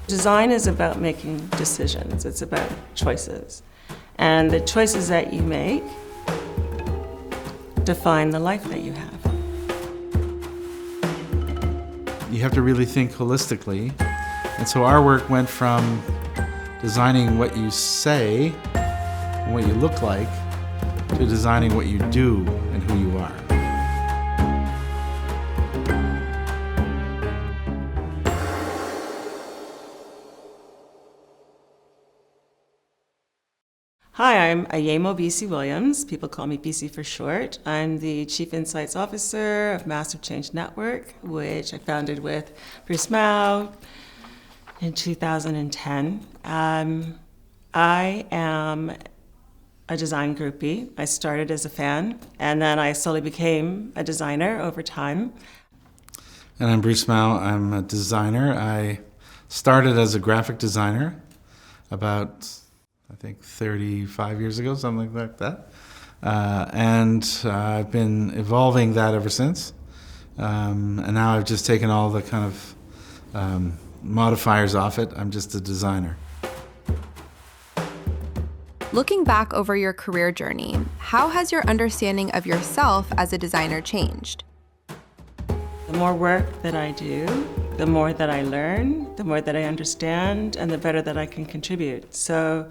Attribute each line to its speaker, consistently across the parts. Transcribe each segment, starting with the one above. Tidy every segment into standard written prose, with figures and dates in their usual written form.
Speaker 1: Design is about making decisions. It's about choices. And the choices that you make define the life that you have.
Speaker 2: You have to really think holistically. And so our work went from designing what you say and what you look like to designing what you do and who you are.
Speaker 1: Hi, I'm Ayemo BC Williams. People call me BC for short. I'm the Chief Insights Officer of Massive Change Network, which I founded with Bruce Mau in 2010. I am a design groupie. I started as a fan, and then I slowly became a designer over time.
Speaker 2: And I'm Bruce Mau. I'm a designer. I started as a graphic designer about, I think, 35 years ago, something like that. And I've been evolving that ever since. And now I've just taken all the kind of modifiers off it. I'm just a designer.
Speaker 3: Looking back over your career journey, how has your understanding of yourself as a designer changed?
Speaker 1: The more work that I do, the more that I learn, the more that I understand, and the better that I can contribute. So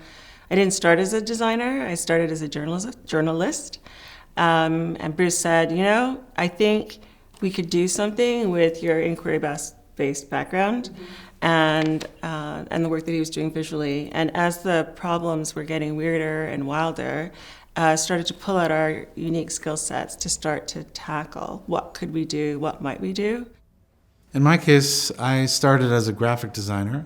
Speaker 1: I didn't start as a designer. I started as a journalist. And Bruce said, I think we could do something with your inquiry-based background and the work that he was doing visually. And as the problems were getting weirder and wilder, started to pull out our unique skill sets to start to tackle what could we do, what might we do.
Speaker 2: In my case, I started as a graphic designer,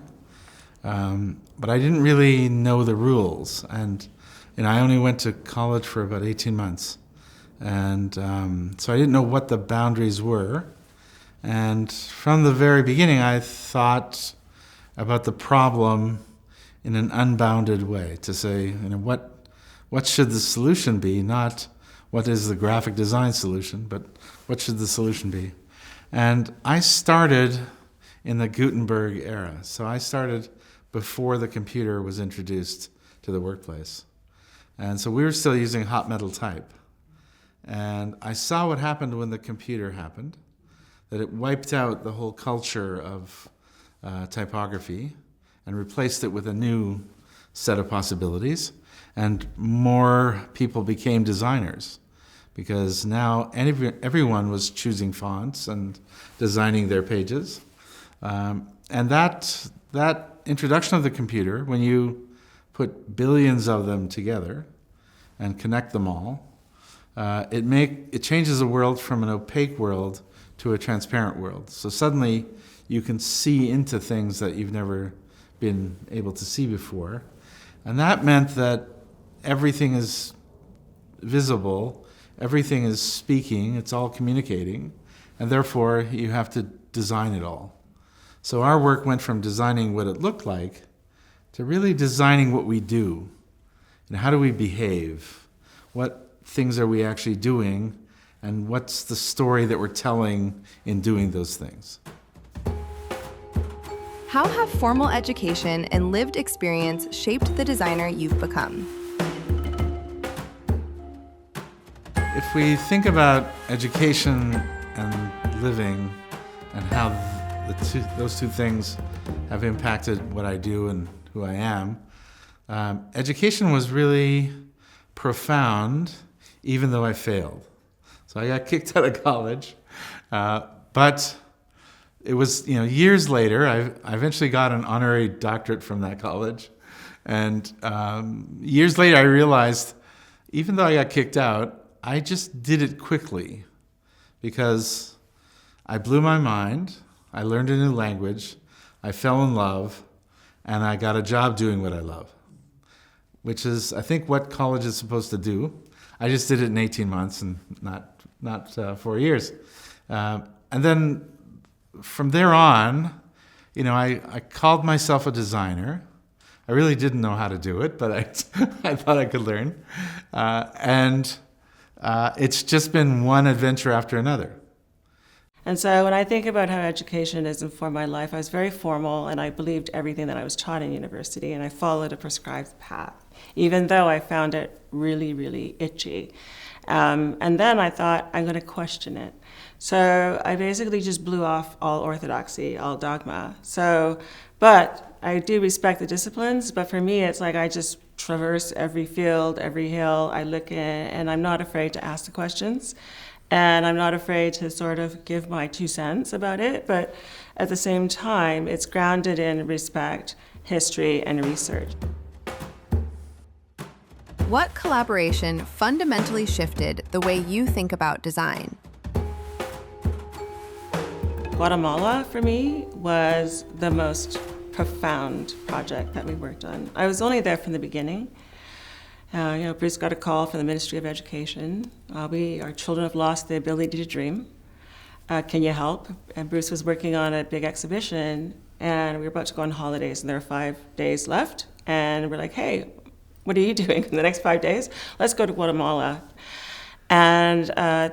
Speaker 2: but I didn't really know the rules. And I only went to college for about 18 months. And so I didn't know what the boundaries were. And from the very beginning, I thought about the problem in an unbounded way, to say, what should the solution be? Not what is the graphic design solution, but what should the solution be? And I started in the Gutenberg era. So I started before the computer was introduced to the workplace. And so we were still using hot metal type. And I saw what happened when the computer happened, that it wiped out the whole culture of typography and replaced it with a new set of possibilities. And more people became designers because now everyone was choosing fonts and designing their pages. And that introduction of the computer, when you put billions of them together and connect them all, it changes the world from an opaque world to a transparent world. So suddenly you can see into things that you've never been able to see before. And that meant that everything is visible, everything is speaking, it's all communicating, and therefore you have to design it all. So our work went from designing what it looked like to really designing what we do. And how do we behave? What things are we actually doing? And what's the story that we're telling in doing those things?
Speaker 3: How have formal education and lived experience shaped the designer you've become?
Speaker 2: If we think about education and living and how those two things have impacted what I do and who I am, education was really profound, even though I failed. So I got kicked out of college, but it was years later. I eventually got an honorary doctorate from that college, and years later I realized, even though I got kicked out, I just did it quickly because I blew my mind. I learned a new language. I fell in love, and I got a job doing what I love, which is, I think, what college is supposed to do. I just did it in 18 months and not 4 years. And then from there on, I called myself a designer. I really didn't know how to do it, but I thought I could learn. And it's just been one adventure after another.
Speaker 1: And so when I think about how education has informed my life, I was very formal and I believed everything that I was taught in university and I followed a prescribed path, even though I found it really, really itchy. And then I thought, I'm going to question it. So I basically just blew off all orthodoxy, all dogma. But I do respect the disciplines, but for me, it's like I just traverse every field, every hill. I look in, and I'm not afraid to ask the questions. And I'm not afraid to sort of give my 2 cents about it, but at the same time, it's grounded in respect, history, and research.
Speaker 3: What collaboration fundamentally shifted the way you think about design?
Speaker 1: Guatemala, for me, was the most profound project that we worked on. I was only there from the beginning. Bruce got a call from the Ministry of Education. Our children have lost the ability to dream. Can you help? And Bruce was working on a big exhibition, and we were about to go on holidays, and there were 5 days left. And we're like, hey, what are you doing in the next 5 days? Let's go to Guatemala. And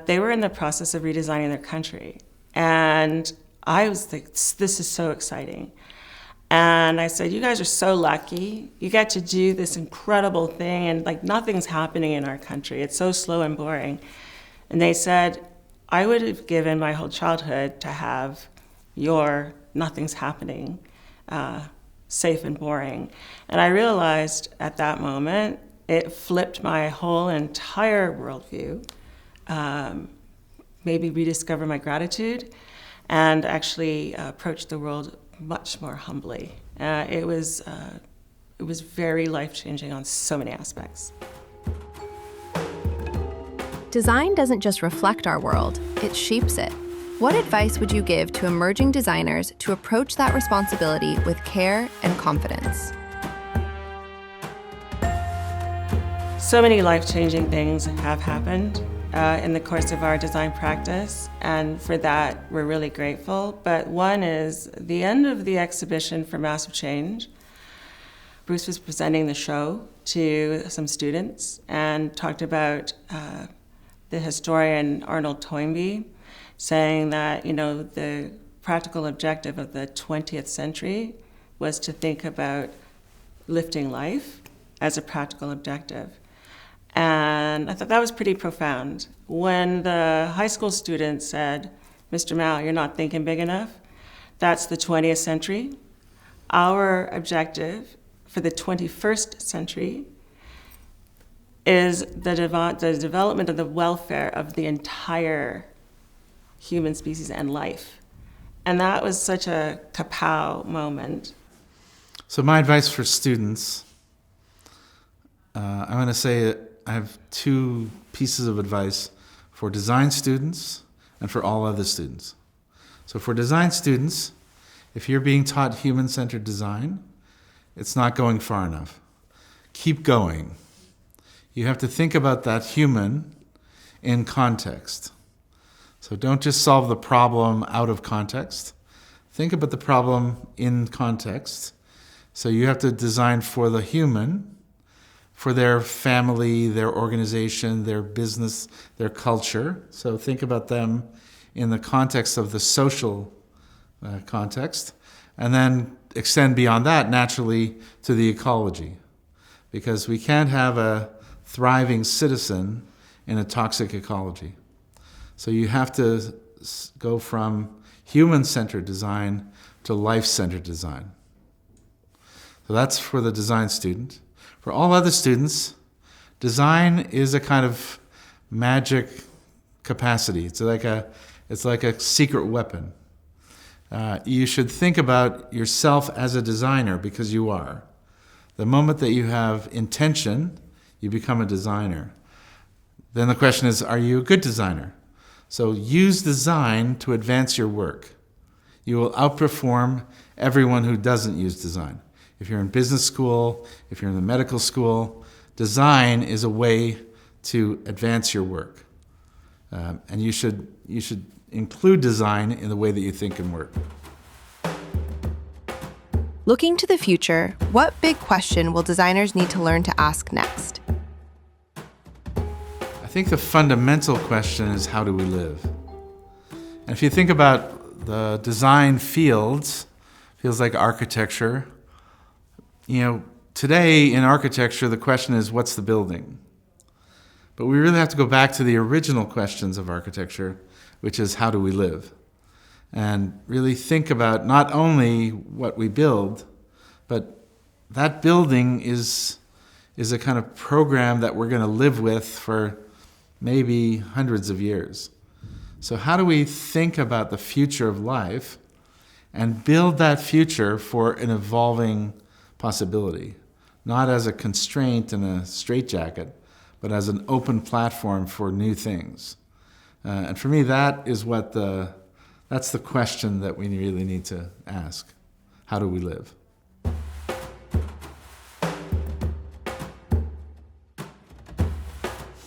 Speaker 1: they were in the process of redesigning their country. And I was like, this is so exciting. And I said, you guys are so lucky. You get to do this incredible thing, and like nothing's happening in our country. It's so slow and boring. And they said, I would have given my whole childhood to have your nothing's happening, safe and boring. And I realized at that moment, it flipped my whole entire worldview, maybe rediscover my gratitude, and actually approach the world much more humbly. It was very life-changing on so many aspects.
Speaker 3: Design doesn't just reflect our world, it shapes it. What advice would you give to emerging designers to approach that responsibility with care and confidence?
Speaker 1: So many life-changing things have happened in the course of our design practice, and for that we're really grateful. But one is the end of the exhibition for Massive Change. Bruce was presenting the show to some students and talked about the historian Arnold Toynbee, saying that the practical objective of the 20th century was to think about lifting life as a practical objective. And I thought that was pretty profound. When the high school students said, Mr. Mao, you're not thinking big enough, that's the 20th century. Our objective for the 21st century is the development of the welfare of the entire human species and life. And that was such a kapow moment.
Speaker 2: So my advice for students, I'm going to say I have 2 pieces of advice for design students and for all other students. So for design students, if you're being taught human-centered design, it's not going far enough. Keep going. You have to think about that human in context. So don't just solve the problem out of context. Think about the problem in context. So you have to design for the human, for their family, their organization, their business, their culture. So think about them in the context of the social context, and then extend beyond that naturally to the ecology, because we can't have a thriving citizen in a toxic ecology. So you have to go from human-centered design to life-centered design. So that's for the design student. For all other students, design is a kind of magic capacity. It's like a secret weapon. You should think about yourself as a designer, because you are. The moment that you have intention, you become a designer. Then the question is, are you a good designer? So use design to advance your work. You will outperform everyone who doesn't use design. If you're in business school, if you're in the medical school, design is a way to advance your work. And you should include design in the way that you think and work.
Speaker 3: Looking to the future, what big question will designers need to learn to ask next?
Speaker 2: I think the fundamental question is, how do we live? And if you think about the design fields like architecture, today in architecture, the question is, what's the building? But we really have to go back to the original questions of architecture, which is, how do we live? And really think about not only what we build, but that building is a kind of program that we're going to live with for maybe hundreds of years. So how do we think about the future of life and build that future for an evolving possibility, not as a constraint and a straitjacket, but as an open platform for new things? And for me, that's the question that we really need to ask. How do we live?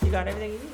Speaker 1: You got everything you need.